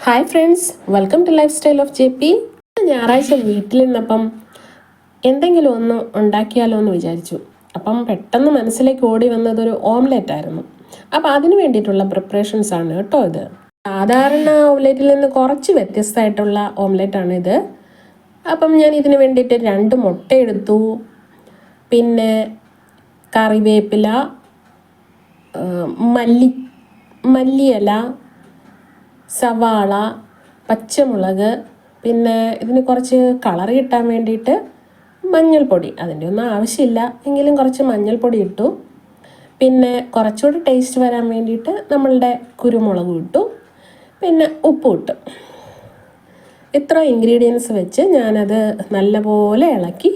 Hi friends, welcome to lifestyle of JP. ഞായറാഴ്ച വീട്ടിൽ നിന്നപ്പം എന്തെങ്കിലും ഒന്ന് ഉണ്ടാക്കിയാലോ എന്ന് വിചാരിച്ചു. അപ്പം പെട്ടെന്ന് മനസ്സിലേക്ക് ഓടി വന്നതൊരു ഓംലെറ്റ് ആയിരുന്നു. അപ്പം അതിന് വേണ്ടിയിട്ടുള്ള പ്രിപ്പറേഷൻസ് ആണ് കേട്ടോ ഇത്. സാധാരണ ഓംലെറ്റിൽ നിന്ന് കുറച്ച് വ്യത്യസ്തമായിട്ടുള്ള ഓംലെറ്റാണ് ഇത്. അപ്പം ഞാൻ ഇതിന് വേണ്ടിയിട്ട് 2 മുട്ട എടുത്തു, പിന്നെ കറിവേപ്പില, മല്ലിയില, സവാള, പച്ചമുളക്, പിന്നെ ഇതിന് കുറച്ച് കളർ കിട്ടാൻ വേണ്ടിയിട്ട് മഞ്ഞൾപ്പൊടി, അതിൻ്റെ ഒന്നും ആവശ്യമില്ല എങ്കിലും കുറച്ച് മഞ്ഞൾപ്പൊടി ഇട്ടു. പിന്നെ കുറച്ചുകൂടി ടേസ്റ്റ് വരാൻ വേണ്ടിയിട്ട് നമ്മളുടെ കുരുമുളക് ഇട്ടു, പിന്നെ ഉപ്പ് ഇട്ടു. ഇത്ര ഇൻഗ്രീഡിയൻസ് വെച്ച് ഞാനത് നല്ലപോലെ ഇളക്കി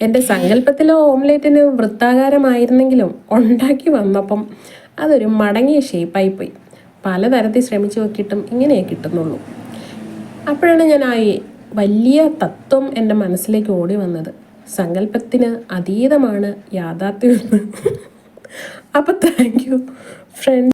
എൻ്റെ സങ്കല്പത്തിലെ ഓംലേറ്റിന് വൃത്താകാരമായിരുന്നെങ്കിലും ഉണ്ടാക്കി വന്നപ്പം അതൊരു മടങ്ങിയ ഷേപ്പായിപ്പോയി. പലതരത്തിൽ ശ്രമിച്ചു നോക്കിയിട്ടും ഇങ്ങനെ കിട്ടുന്നുള്ളൂ. അപ്പോഴാണ് ഞാൻ ആ വലിയ തത്വം എൻ്റെ മനസ്സിലേക്ക് ഓടി വന്നത്. സങ്കല്പത്തിന് അതീതമാണ് യാഥാർത്ഥ്യം. അപ്പോൾ താങ്ക് യു ഫ്രണ്ട്സ്.